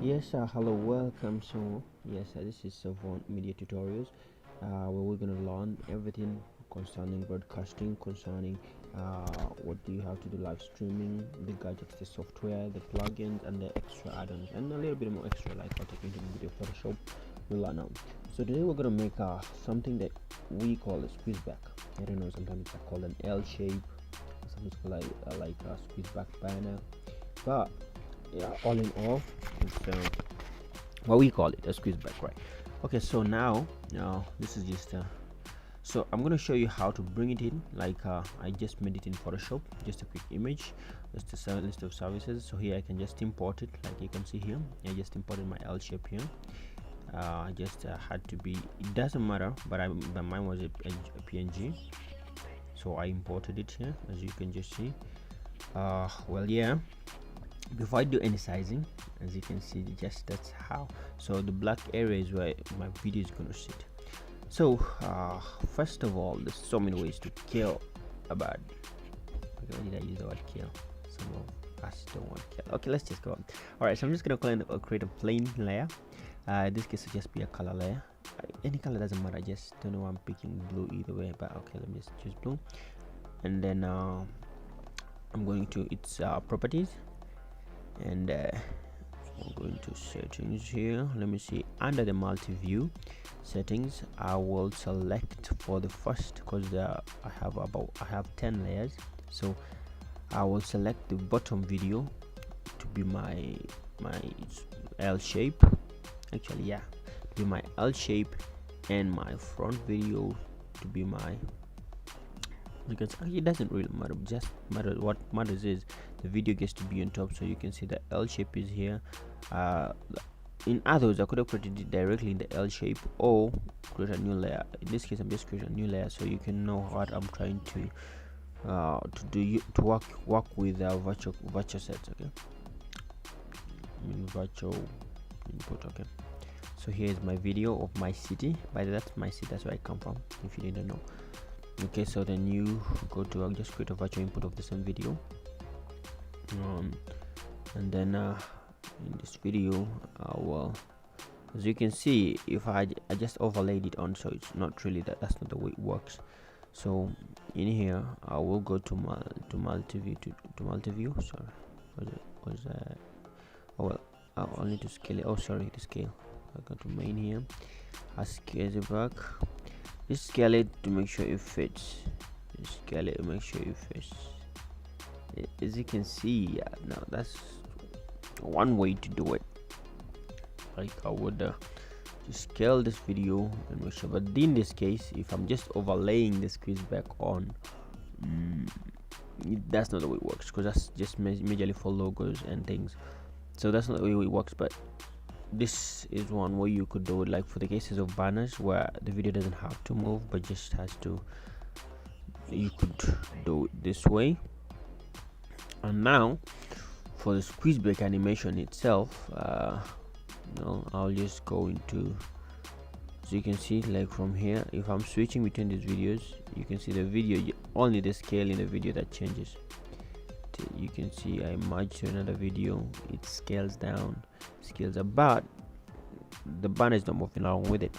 Hello, welcome. This is Savon Media Tutorials, where we're gonna learn everything concerning broadcasting, concerning what do you have to do live streaming, the gadgets, the software, the plugins, and the extra add-ons, and a little bit more extra like how to into video Photoshop. We'll learn now. So today we're gonna make something that we call a squeezeback. I don't know, sometimes it's called an L shape, sometimes it's called like a squeezeback banner, but yeah, all in all, it's what we call it a squeezeback, right? Okay, so now this is just so I'm gonna show you how to bring it in. Like I just made it in Photoshop, just a quick image, just a list of services. So here I can just import it, like you can see here. I just imported my L shape here. I just had to be, it doesn't matter, but mine was a PNG, so I imported it here, as you can just see. Before I do any sizing, as you can see, just that's how. So the black area is where my video is going to sit. So first of all, there's so many ways to kill a bird. Okay, why did I use the word kill? Some of us don't want to kill. Okay, let's just go on. All right, so I'm just going to create a plain layer. In this case, it'll just be a color layer. Any color doesn't matter, just don't know why I'm picking blue either way, but okay, let me just choose blue. And then I'm going to its properties, and I'm going to settings here. Let me see, under the multi-view settings, I will select for the first, because I have 10 layers, so I will select the bottom video to be my L shape. Actually, yeah, to be my L shape, and my front video to be my, because it doesn't really matter, just what matters is the video gets to be on top. So you can see the L shape is here. In others, I could have created it directly in the L shape or create a new layer. In this case, I'm just creating a new layer so you can know what I'm trying to work with virtual sets. Okay, I mean virtual input. Okay, so here is my video of my city. By that's my city, that's where I come from, if you didn't know. Okay, so then you go to I'll just create a virtual input of the same video, and then in this video, well, as you can see, if I just overlaid it on, so it's not really that's not the way it works. So in here, I will go to multi-view to multi-view. Sorry, oh well, I'll need to scale it. Oh, sorry, the scale. I go to main here. I scale it back. Just scale it to make sure it fits. Just scale it to make sure it fits. As you can see, yeah, now that's one way to do it. Like I would just scale this video and make sure, but in this case, if I'm just overlaying the squeezeback on, that's not the way it works, because that's just majorly for logos and things. So that's not the way it works. But this is one way you could do it, like for the cases of banners where the video doesn't have to move but just has to, you could do it this way. And now for the squeezeback animation itself, I'll just go into, so you can see, like from here, if I'm switching between these videos, you can see the video, only the scale in the video that changes. You can see I merge to another video, it scales down, scales up, but the banner is not moving along with it.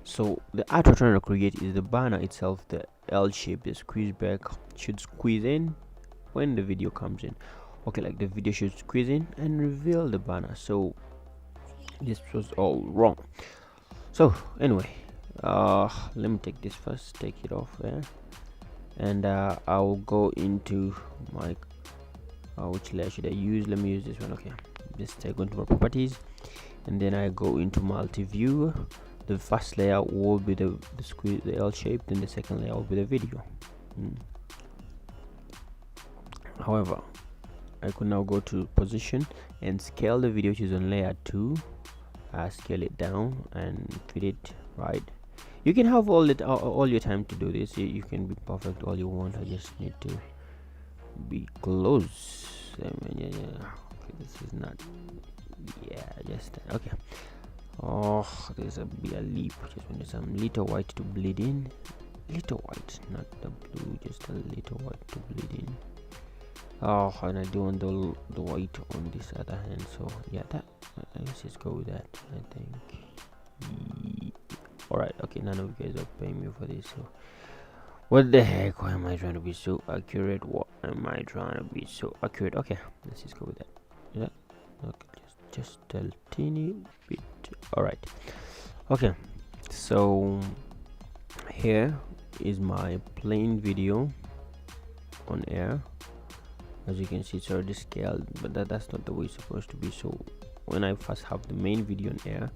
So the art we're trying to create is the banner itself, the L shape, the squeezeback should squeeze in when the video comes in. Okay, like the video should squeeze in and reveal the banner. So this was all wrong. So anyway, let me take this first, take it off there, and I'll go into my which layer should I use? Let me use this one. Okay, just go into my properties, and then I go into multi-view. The first layer will be the L shape, then the second layer will be the video. However, I could now go to position and scale the video, which is on layer 2. Scale it down and fit it right. You can have all your time to do this. You can be perfect all you want. I just need to be close. I mean, yeah. Okay, this is not, yeah, just okay. Oh, there's a leap, just when there's some little white to bleed in, little white, not the blue, just a little white to bleed in. Oh, and I do want the white on this other hand, so yeah, that let's just go with that. I think. All right. Okay. None of you guys are paying me for this. So what the heck? Why am I trying to be so accurate? What am I trying to be so accurate? Okay. Let's just go with that. Yeah. Okay. Just a teeny bit. All right. Okay. So here is my plain video on air. As you can see, it's already scaled, but that's not the way it's supposed to be. So when I first have the main video on air,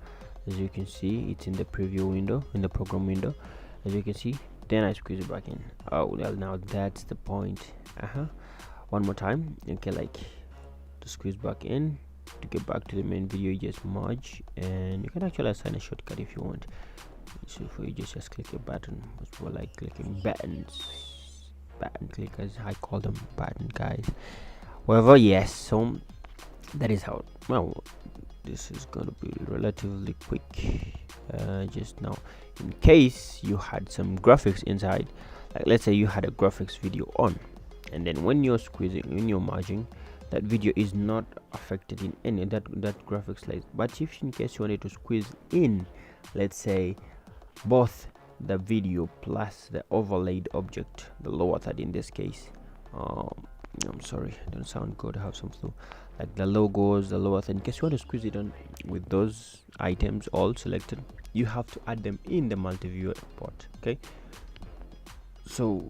as you can see, it's in the preview window, in the program window, as you can see. Then I squeeze it back in. Oh well, now that's the point. One more time. Okay, like to squeeze back in. To get back to the main video, you just merge, and you can actually assign a shortcut if you want. So for you just click a button. It's more like clicking buttons, button clickers, I call them button guys. However, yes, so that is how. Well, this is gonna be relatively quick. Just now, in case you had some graphics inside, like let's say you had a graphics video on, and then when you're squeezing, when you're merging, that video is not affected in any that graphics slide. But if in case you wanted to squeeze in, let's say both the video plus the overlaid object, the lower third in this case, I'm sorry, I don't sound good, I have some flu, like the logos, the lower third, in case you want to squeeze it on with those items all selected, you have to add them in the multi-view port. Okay, so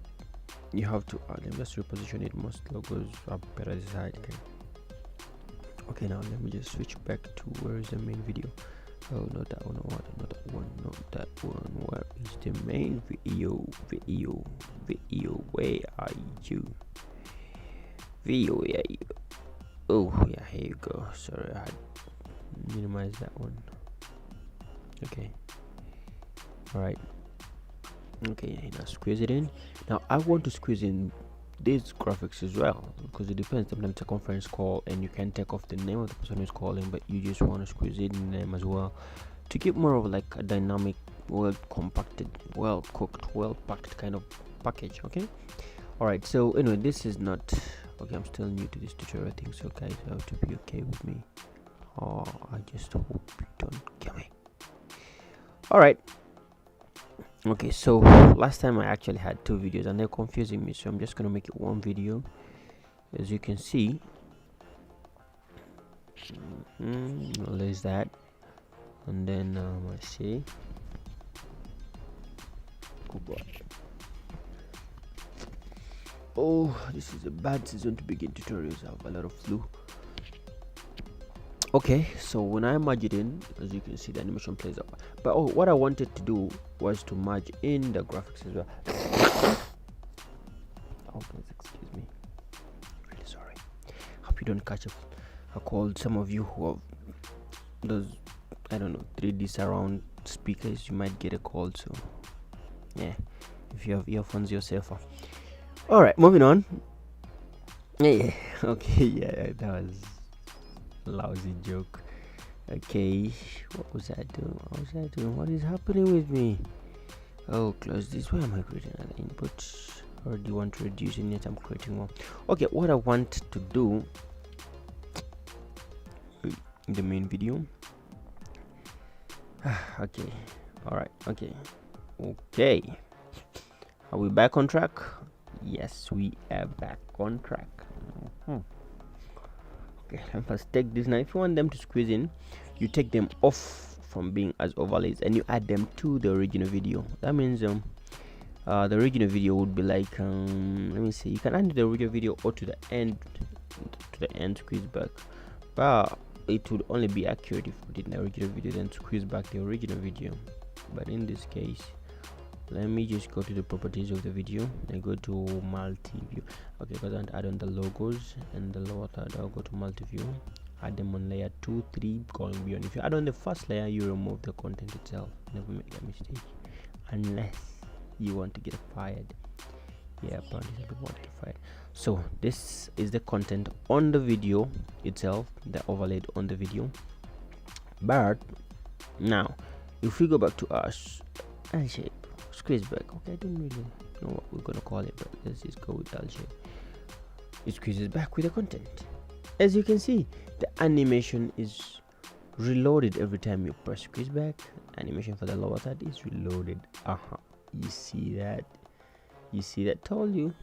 you have to add them. Let's reposition it. Most logos are better this side. Okay, now let me just switch back to where is the main video. Oh, not that one. Not that one. Not that one. Where is the main video? Where are you? Video, where are you? Oh yeah, here you go. Sorry, I had minimized that one. Okay. All right. Okay, now squeeze it in. Now I want to squeeze in these graphics as well, because it depends. Sometimes it's a conference call and you can take off the name of the person who's calling, but you just want to squeeze it in them as well to keep more of like a dynamic, well compacted, well cooked, well packed kind of package. Okay, all right. So anyway, this is not okay. I'm still new to this tutorial thing, so guys have to be okay with me. Oh, I just hope you don't kill me. All right. Okay, so last time I actually had two videos and they're confusing me, so I'm just gonna make it one video. As you can see, there's that, and then let's see. Good boy. Oh, this is a bad season to begin tutorials. I have a lot of flu. Okay, so when I merge it in, as you can see, the animation plays up. But what I wanted to do was to merge in the graphics as well. Oh, please excuse me. Really sorry. Hope you don't catch a cold. Some of you who have those, I don't know, 3D surround speakers, you might get a cold. So yeah, if you have earphones, you're safer. All right, moving on. Yeah. Okay. Yeah, that was lousy joke. Okay, what was I doing? What is happening with me? Oh, close this. Why am I creating another input? Or do you want to reduce it? I'm creating one. Okay, what I want to do in the main video. Okay, all right. Okay, are we back on track? Yes, we are back on track. Okay, let's take this now. If you want them to squeeze in, you take them off from being as overlays and you add them to the original video. That means the original video would be like let me see, you can add the original video or to the end Squeezeback, but it would only be accurate if we did the original video then squeeze back the original video. But in this case, let me just go to the properties of the video and go to multi-view. Okay, because I want to add on the logos and the lower third, I'll go to multi-view, add them on layer 2, 3, going beyond. If you add on the first layer, you remove the content itself. Never make that mistake unless you want to get fired. Yeah, apparently some people want to get fired. So this is the content on the video itself, the overlaid on the video. But now if we go back to our shape Squeezeback, okay, I don't really know what we're gonna call it, but let's just go with L shape. It squeezes back with the content. As you can see, the animation is reloaded every time you press Squeezeback. Animation for the lower third is reloaded. You see that? You see that? Told you.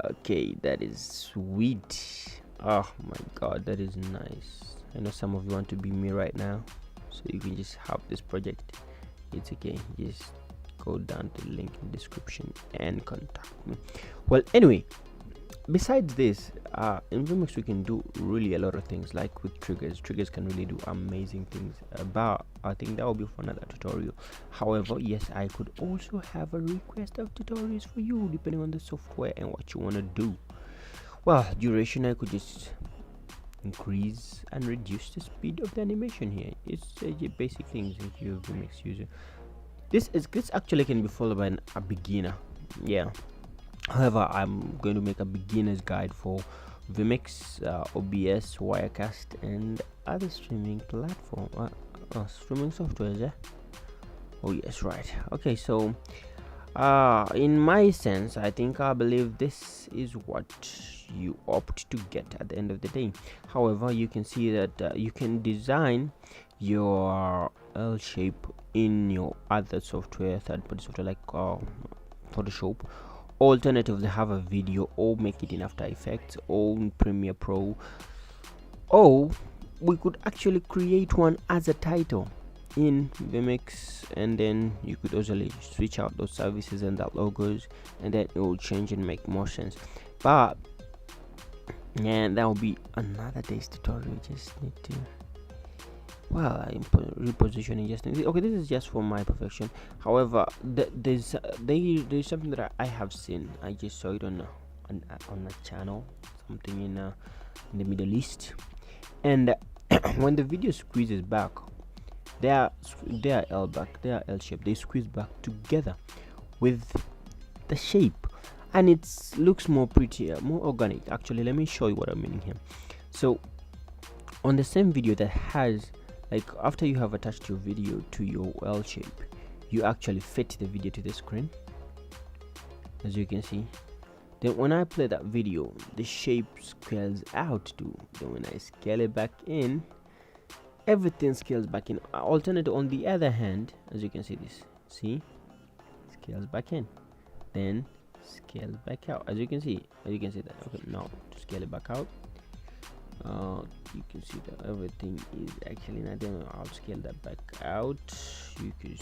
Okay, that is sweet. Oh my god, that is nice. I know some of you want to be me right now, so you can just have this project. It's okay, just go down to the link in the description and contact me. Well, anyway, besides this, in vMix we can do really a lot of things, like with triggers can really do amazing things, but I think that will be for another tutorial. However, yes, I could also have a request of tutorials for you depending on the software and what you want to do. Well, duration, I could just increase and reduce the speed of the animation here. It's basic things if you're a vMix user. This actually can be followed by a beginner, yeah. However, I'm going to make a beginner's guide for vMix, OBS, Wirecast, and other streaming platform, streaming softwares. Yeah. Oh yes, right. Okay, so in my sense, I believe this is what you opt to get at the end of the day. However, you can see that you can design your L shape in your other software, third-party software like Photoshop. Alternatively, have a video or make it in After Effects or in Premiere Pro, or we could actually create one as a title in vMix, and then you could also switch out those services and that logos, and then it will change and make more sense. But yeah, that will be another day's tutorial. Just need to, well, repositioning, just okay, this is just for my perfection. However, there's something that I have seen. I just saw it on a channel, something in the Middle East, and when the video squeezes back, they are L shape, they squeeze back together with the shape, and it looks more prettier, more organic. Actually, let me show you what I'm meaning here. So on the same video that has, like, after you have attached your video to your L shape, you actually fit the video to the screen, as you can see. Then when I play that video, the shape scales out too. Then when I scale it back in, everything scales back in. Alternative, on the other hand, as you can see, this, see, scales back in, then scales back out, as you can see that. Okay, now to scale it back out, you can see that everything is actually not there. I'll scale that back out. You can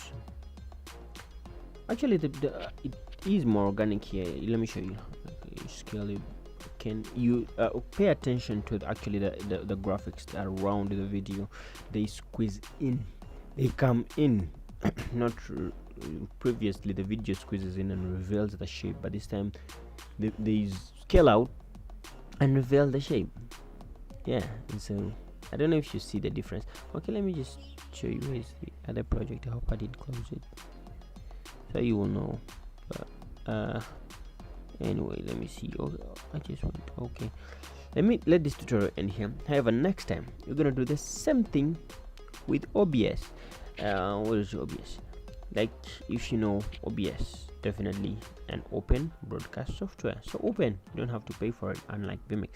actually it is more organic here. Let me show you. Okay, scale it. Can you pay attention to actually the graphics around the video? They squeeze in, they come in. Not previously the video squeezes in and reveals the shape, but this time they scale out and reveal the shape. Yeah, and so I don't know if you see the difference. Okay, let me just show you. Where is the other project? I hope I did close it, so you will know. But anyway, let me see. I just want, okay, let this tutorial end here. However, next time we're gonna do the same thing with OBS. What is OBS? Like, if you know OBS, definitely an open broadcast software. So open, you don't have to pay for it, unlike vMix.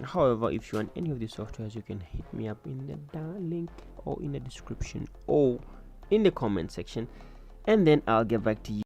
However, if you want any of these softwares, you can hit me up in the link or in the description or in the comment section, and then I'll get back to you.